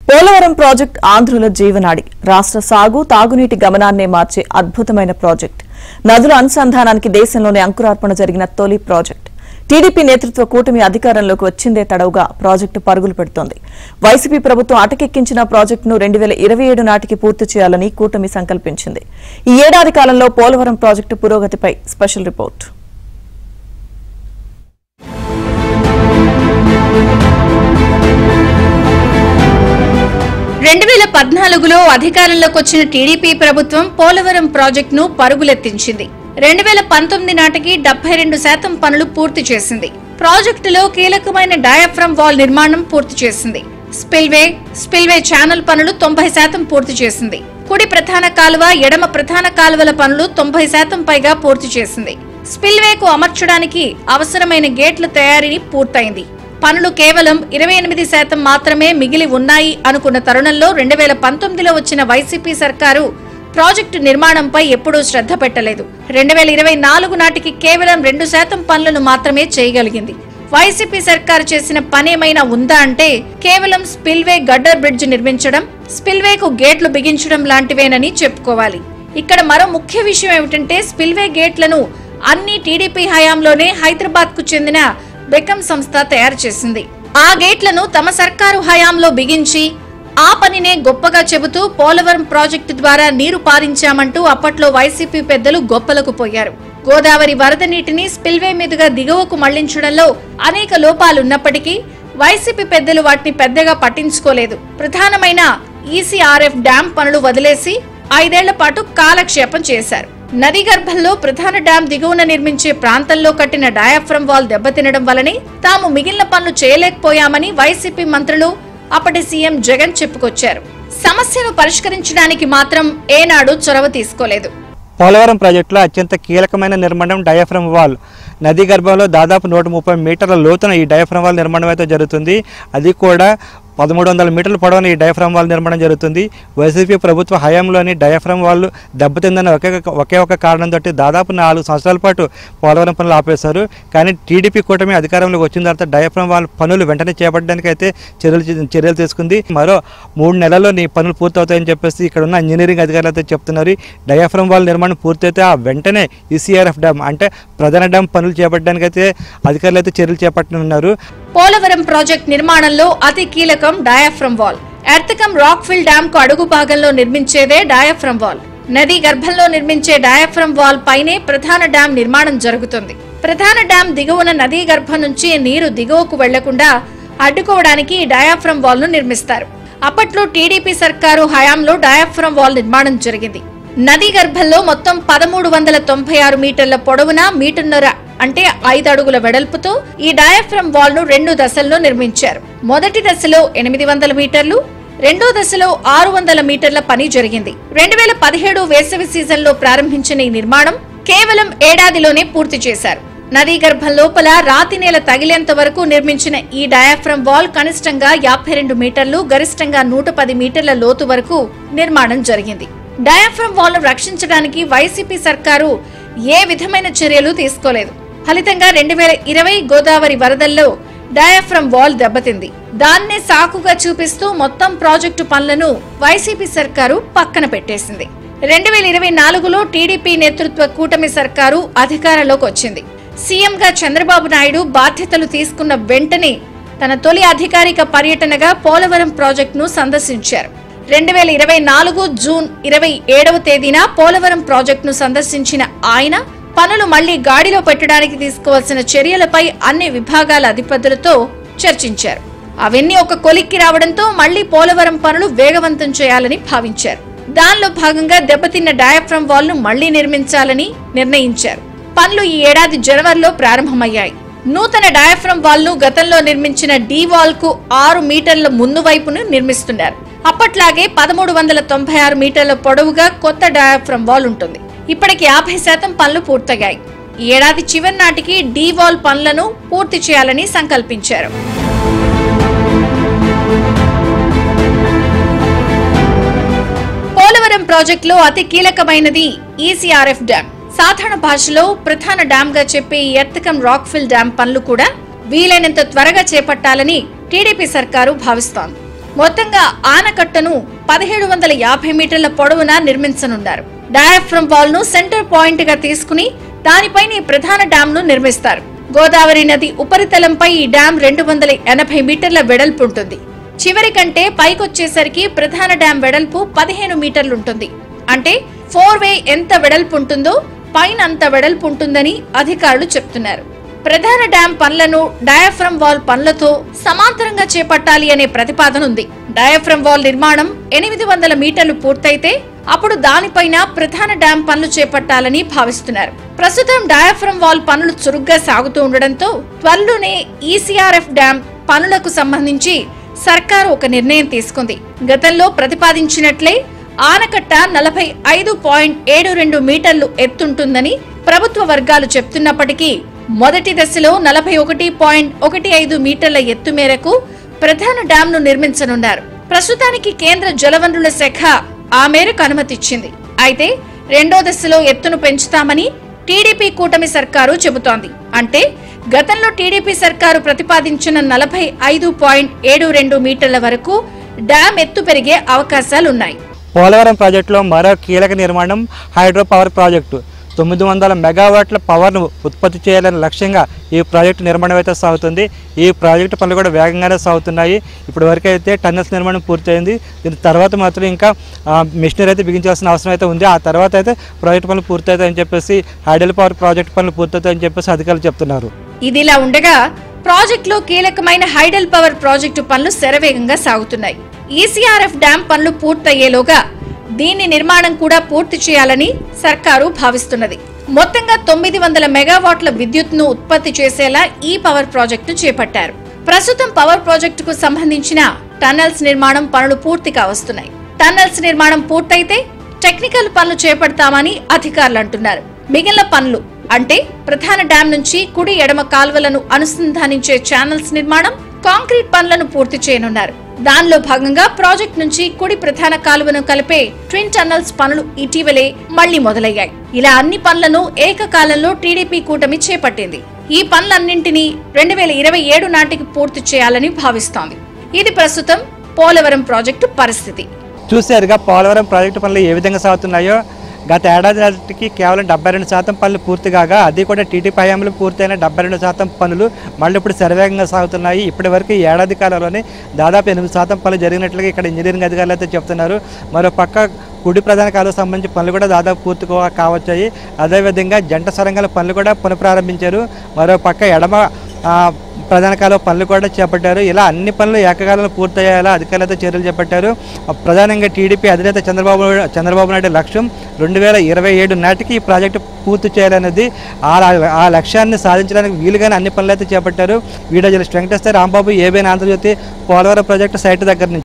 Polavaram project ఆంధ్రుల జీవనాడి రాష్ట్ర సాగు తాగునీటి గమనాన్నే మార్చే అద్భుతమైన ప్రాజెక్ట్. నదుల అనుసంధానానికి దేశంలోనే అంకురార్పణ జరిగిన తొలి ప్రాజెక్ట్. టీడీపీ నేతృత్వ కూటమి అధికారంలోకి వచ్చిందే తడవుగా ప్రాజెక్టు పరుగులు పెడుతోంది. వైసీపీ ప్రభుత్వం అటకెక్కించిన ప్రాజెక్టును 2027 నాటికి పూర్తి చేయాలని కూటమి సంకల్పించింది. ఈ ఏడాది కాలంలో పోలవరం ప్రాజెక్టు పురోగతిపై స్పెషల్ రిపోర్ట్. అధికారంలోకి వచ్చిన టీడీపీ ప్రభుత్వం పోలవరం ప్రాజెక్టును పరుగులెత్తించింది. 2019 నాటికి 72% పనులు పూర్తి చేసింది. ప్రాజెక్టులో కీలకమైన డయాఫ్రమ్ వాల్ నిర్మాణం పూర్తి చేసింది. స్పిల్వే ఛానల్ పనులు 90% పూర్తి చేసింది. కుడి ప్రధాన కాలువ, ఎడమ ప్రధాన కాలువల పనులు 90% పైగా పూర్తి చేసింది. స్పిల్వేకు అమర్చడానికి అవసరమైన గేట్ల తయారీ పూర్తయింది. పనులు కేవలం 28% మాత్రమే మిగిలి ఉన్నాయి అనుకున్న తరుణంలో 2019లో వచ్చిన వైసీపీ సర్కారు ప్రాజెక్టు నిర్మాణంపై ఎప్పుడూ శ్రద్ధ పెట్టలేదు. 2024 నాటికి కేవలం 2% పనులను మాత్రమే చేయగలిగింది. వైసీపీ సర్కారు చేసిన పనేమైనా ఉందా అంటే కేవలం స్పిల్వే గడ్డర్ బ్రిడ్జ్ నిర్మించడం, స్పిల్వేకు గేట్లు బిగించడం లాంటివేనని చెప్పుకోవాలి. ఇక్కడ మరో ముఖ్య విషయం ఏమిటంటే స్పిల్వే గేట్లను అన్ని టీడీపీ హయాంలోనే హైదరాబాద్ కు చెందిన బెకమ్ సంస్థ తయారు చేసింది. ఆ గేట్లను తమ సర్కారు హయాంలో బిగించి ఆ పనినే గొప్పగా చెబుతూ పోలవరం ప్రాజెక్టు ద్వారా నీరు పారించామంటూ అప్పట్లో వైసీపీ పెద్దలు గొప్పలకు పోయారు. గోదావరి వరద నీటిని స్పిల్వే మీదుగా దిగువకు మళ్లించడంలో అనేక లోపాలున్నప్పటికీ వైసీపీ పెద్దలు వాటిని పెద్దగా పట్టించుకోలేదు. ప్రధానమైన ఈసీఆర్ఎఫ్ డ్యాం పనులు వదిలేసి 5 ఏళ్ల పాటు కాలక్షేపం చేశారు. నదీ గర్భంలో ప్రధాన డ్యాం దిగువన నిర్మించే ప్రాంతంలో కట్టిన డయాఫ్రమ్ వాల్ దెబ్బతినడం వల్లనే తాము మిగిలిన పనులు చేయలేకపోయామని వైసీపీ మంత్రులు అప్పటి సీఎం జగన్ చెప్పుకొచ్చారు. సమస్యను పరిష్కరించడానికి మాత్రం ఏనాడు చొరవ తీసుకోలేదు. పోలవరం ప్రాజెక్టులో అత్యంత కీలకమైన నిర్మాణం డయాఫ్రమ్ వాల్. నదీ గర్భంలో దాదాపు 130 మీటర్ల లోతున ఈ డయాఫ్రమ్ వాల్ నిర్మాణం అయితే జరుగుతుంది. అది కూడా 1300 మీటర్ల పొడవున ఈ డయాఫ్రమ్ వాల్ నిర్మాణం జరుగుతుంది. వైసీపీ ప్రభుత్వ హయాంలోని డయాఫ్రమ్ వాల్ దెబ్బతిందని ఒకే ఒక కారణంతో దాదాపు 4 సంవత్సరాల పాటు పోలవరం పనులు ఆపేశారు. కానీ టీడీపీ కూటమి అధికారంలోకి వచ్చిన తర్వాత డయాఫ్రమ్ వాల్ పనులు వెంటనే చేపట్టడానికి అయితే చర్యలు తీసుకుంది. మరో 3 నెలల్లో నీ పనులు పూర్తవుతాయని చెప్పేసి ఇక్కడ ఉన్న ఇంజనీరింగ్ అధికారులు అయితే చెప్తున్నారు. డయాఫ్రమ్ వాల్ నిర్మాణం పూర్తయితే ఆ వెంటనే ఈసీఆర్ఎఫ్ డ్యామ్ అంటే ప్రధాన డ్యామ్ పనులు చేపట్టడానికి అయితే అధికారులు అయితే చర్యలు చేపట్టనున్నారు. పోలవరం ప్రాజెక్ట్ నిర్మాణంలో అతి కీలకం డయాఫ్రమ్ వాల్. ఎర్తకం రాక్ఫిల్ డ్యాం కు అడుగు భాగంలో నిర్మించేదే డయాఫ్రమ్ వాల్. నదీ గర్భంలో నిర్మించే డయాఫ్రమ్ వాల్ పైనే ప్రధాన డ్యాం నిర్మాణం జరుగుతుంది. ప్రధాన డ్యాం దిగువన నదీ గర్భం నుంచి నీరు దిగువకు వెళ్లకుండా అడ్డుకోవడానికి ఈ డయాఫ్రమ్ వాల్ ను నిర్మిస్తారు. అప్పట్లో టీడీపీ సర్కారు హయాంలో డయాఫ్రమ్ వాల్ నిర్మాణం జరిగింది. నదీ గర్భంలో మొత్తం 1396 మీటర్ల పొడవున మీటర్న్నర అంటే 5 అడుగుల వెడల్పుతో ఈ డయాఫ్రమ్ వాల్ ను 2 దశల్లో నిర్మించారు. మొదటి దశలో 800 మీటర్లు, రెండో దశలో 600 మీటర్ల పని జరిగింది. 2017 వేసవి సీజన్లో ప్రారంభించిన ఈ నిర్మాణం కేవలం ఏడాదిలోనే పూర్తి చేశారు. నదీ గర్భం లోపల రాతి నేల తగిలేంత వరకు నిర్మించిన ఈ డయాఫ్రమ్ వాల్ కనిష్టంగా 52 మీటర్లు, గరిష్టంగా 110 మీటర్ల లోతు వరకు నిర్మాణం జరిగింది. డయాఫ్రమ్ వాల్ ను రక్షించడానికి వైసీపీ సర్కారు ఏ విధమైన చర్యలు తీసుకోలేదు. ఫలితంగా 2020 గోదావరి వరదల్లో డయాఫ్రమ్ వాల్ దెబ్బతింది. దాన్నే సాకుగా చూపిస్తూ మొత్తం ప్రాజెక్టు పనులను వైసీపీ సర్కారు పక్కన పెట్టేసింది. 2024లో టీడీపీ నేతృత్వ కూటమి సర్కారు అధికారంలోకి వచ్చింది. సీఎంగా చంద్రబాబు నాయుడు బాధ్యతలు తీసుకున్న వెంటనే తన తొలి అధికారిక పర్యటనగా పోలవరం ప్రాజెక్టును సందర్శించారు. 2024 జూన్ 27వ తేదీన పోలవరం ప్రాజెక్టును సందర్శించిన ఆయన పనులు మళ్లీ గాడిలో పెట్టడానికి తీసుకోవాల్సిన చర్యలపై అన్ని విభాగాల అధిపతులతో చర్చించారు. అవన్నీ ఒక కొలిక్కి రావడంతో మళ్లీ పోలవరం పనులు వేగవంతం చేయాలని భావించారు. దానిలో భాగంగా దెబ్బతిన్న డయాఫ్రమ్ వాల్ ను మళ్లీ నిర్మించాలని నిర్ణయించారు. పనులు ఈ ఏడాది జనవరిలో ప్రారంభమయ్యాయి. నూతన డయాఫ్రమ్ వాల్ ను గతంలో నిర్మించిన డి వాల్ కు 6 మీటర్ల ముందు వైపును నిర్మిస్తున్నారు. అప్పట్లాగే 1396 మీటర్ల పొడవుగా కొత్త డయాఫ్రమ్ వాల్ ఉంటుంది. ఇప్పటికి 50% పనులు పూర్తయ్యాయి. ఈ ఏడాది చివరి నాటికి డి వాల్ పనులను పూర్తి చేయాలని సంకల్పించారు. పోలవరం ప్రాజెక్టులో అతి కీలకమైనది ఈసీఆర్ఎఫ్ డ్యాం. సాధారణ భాషలో ప్రధాన డ్యాం గా చెప్పే ఈ ఎర్తకం రాక్ఫిల్ డ్యాం పనులు కూడా వీలైనంత త్వరగా చేపట్టాలని టీడీపీ సర్కారు భావిస్తోంది. మొత్తంగా ఆనకట్టను 1750 మీటర్ల పొడవున నిర్మించనున్నారు. డయాఫ్రమ్ వాల్ ను సెంటర్ పాయింట్ గా తీసుకుని దానిపైన ప్రధాన డ్యామ్ ను నిర్మిస్తారు. గోదావరి నది ఉపరితలంపై ఈ డ్యామ్ 280 మీటర్ల వెడల్పు ఉంటుంది. చివరి కంటే పైకొచ్చేసరికి ప్రధాన డ్యామ్ వెడల్పు 15 మీటర్లుంటుంది. అంటే 4-వే ఎంత వెడల్పు ఉంటుందో పైన అంత వెడల్పు ఉంటుందని అధికారులు చెప్తున్నారు. ప్రధాన డ్యాం పనులను డయాఫ్రమ్ వాల్ పనులతో సమాంతరంగా చేపట్టాలి అనే ప్రతిపాదన ఉంది. డయాఫ్రమ్ వాల్ నిర్మాణం 800 మీటర్లు పూర్తయితే అప్పుడు దానిపైన ప్రధాన డ్యాం పనులు చేపట్టాలని భావిస్తున్నారు. ప్రస్తుతం డయాఫ్రమ్ వాల్ పనులు చురుగ్గా సాగుతూ ఉండడంతో త్వరలోనే ఈసీఆర్ఎఫ్ డ్యాం పనులకు సంబంధించి సర్కారు ఒక నిర్ణయం తీసుకుంది. గతంలో ప్రతిపాదించినట్లే ఆనకట్ట 45.72 మీటర్లు ఎత్తుంటుందని ప్రభుత్వ వర్గాలు చెప్తున్నప్పటికీ మొదటి దశలో 41.15 మీటర్ల ఎత్తు మేరకు ప్రధాన డ్యాంను నిర్మించనున్నారు. ప్రస్తుతానికి కేంద్ర జలవనరుల శాఖ ఆ మేరకు అనుమతిచ్చింది. అయితే రెండో దశలో ఎత్తును పెంచుతామని టీడీపీ కూటమి సర్కారు చెబుతోంది. అంటే గతంలో టీడీపీ సర్కారు ప్రతిపాదించిన 45.72 మీటర్ల వరకు డ్యాం ఎత్తు పెరిగే అవకాశాలున్నాయి. పోలవరం ప్రాజెక్టులో మరో కీలక నిర్మాణం హైడ్రో పవర్ ప్రాజెక్టు. 900 మెగావాట్ల పవర్ను ఉత్పత్తి చేయాలనే లక్ష్యంగా ఈ ప్రాజెక్టు నిర్మాణం అయితే సాగుతుంది. ఈ ప్రాజెక్టు పనులు కూడా వేగంగానే సాగుతున్నాయి. ఇప్పటి వరకు అయితే టన్నెల్స్ నిర్మాణం పూర్తయింది. దీని తర్వాత మాత్రం ఇంకా మిషనరీ అయితే బిగించాల్సిన అవసరం అయితే ఉంది. ఆ తర్వాత అయితే ప్రాజెక్టు పనులు పూర్తవుతాయని చెప్పేసి హైడ్రో పవర్ ప్రాజెక్టు పనులు పూర్తవుతాయని చెప్పేసి అధికారులు చెప్తున్నారు. ఇదిలా ఉండగా ప్రాజెక్టులో కీలకమైన హైడల్ పవర్ ప్రాజెక్టు పనులు శరవేగంగా సాగుతున్నాయి. ఈసీఆర్ఎఫ్ డ్యాం పనులు పూర్తయ్యేలోగా దీని నిర్మాణం కూడా పూర్తి చేయాలని సర్కారు భావిస్తున్నది. మొత్తంగా 900 మెగావాట్ల విద్యుత్ను ఉత్పత్తి చేసేలా ఈ పవర్ ప్రాజెక్టు చేపట్టారు. ప్రస్తుతం పవర్ ప్రాజెక్టుకు సంబంధించిన టన్నెల్స్ నిర్మాణం పనులు పూర్తిగా వస్తున్నాయి. టన్నెల్స్ నిర్మాణం పూర్తయితే టెక్నికల్ పనులు చేపడతామని అధికారులు అంటున్నారు. మిగిలిన పనులు అంటే ప్రధాన డ్యాం నుంచి కుడి ఎడమ కాల్వలను అనుసంధానించే ఛానల్స్ నిర్మాణం, కాంక్రీట్ పనులను పూర్తి చేయనున్నారు. దానిలో భాగంగా ప్రాజెక్ట్ నుంచి కుడి ప్రధాన కాలువను కలిపే ట్విన్ టన్నల్స్ పనులు ఇటీవలే మళ్లీ మొదలయ్యాయి. ఇలా అన్ని పనులను ఏకకాలంలో టీడీపీ కూటమి చేపట్టింది. ఈ పనులన్నింటినీ 2027 నాటికి పూర్తి చేయాలని భావిస్తోంది. ఇది ప్రస్తుతం పోలవరం ప్రాజెక్టు పరిస్థితి. చూశారుగా పోలవరం ప్రాజెక్టు పనులు ఏ విధంగా సాగుతున్నాయో. గత ఏడాది నాటికి కేవలం 72% పనులు పూర్తి కాగా అది కూడా టీటీపీ హయాంలో పూర్తయిన 72% పనులు మళ్ళీ ఇప్పుడు శరవేగంగా సాగుతున్నాయి. ఇప్పటి వరకు ఈ ఏడాది కాలంలోనే దాదాపు 8% పనులు జరిగినట్లుగా ఇక్కడ ఇంజనీరింగ్ అధికారులు అయితే చెప్తున్నారు. మరో పక్క కుడి ప్రధాన కాలువకు సంబంధించి పనులు కూడా దాదాపు పూర్తి కావచ్చాయి. అదేవిధంగా జంట సొరంగాల పనులు కూడా పునఃప్రారంభించారు. మరో పక్క ఎడమ ప్రధాన కాలువ పనులు కూడా చేపట్టారు. ఇలా అన్ని పనులు ఏకకాలంలో పూర్తయ్యేలా అధికారులతో చర్యలు చేపట్టారు. ప్రధానంగా టీడీపీ అధినేత చంద్రబాబు నాయుడు లక్ష్యం 2027 నాటికి ఈ ప్రాజెక్టు పూర్తి చేయాలనేది. ఆ లక్ష్యాన్ని సాధించడానికి వీలుగానే అన్ని పనులు అయితే చేపట్టారు. Video journalist Venkateswara Rambabu, ABN Andhra Jyothy, Polavaram project site దగ్గర నుంచి.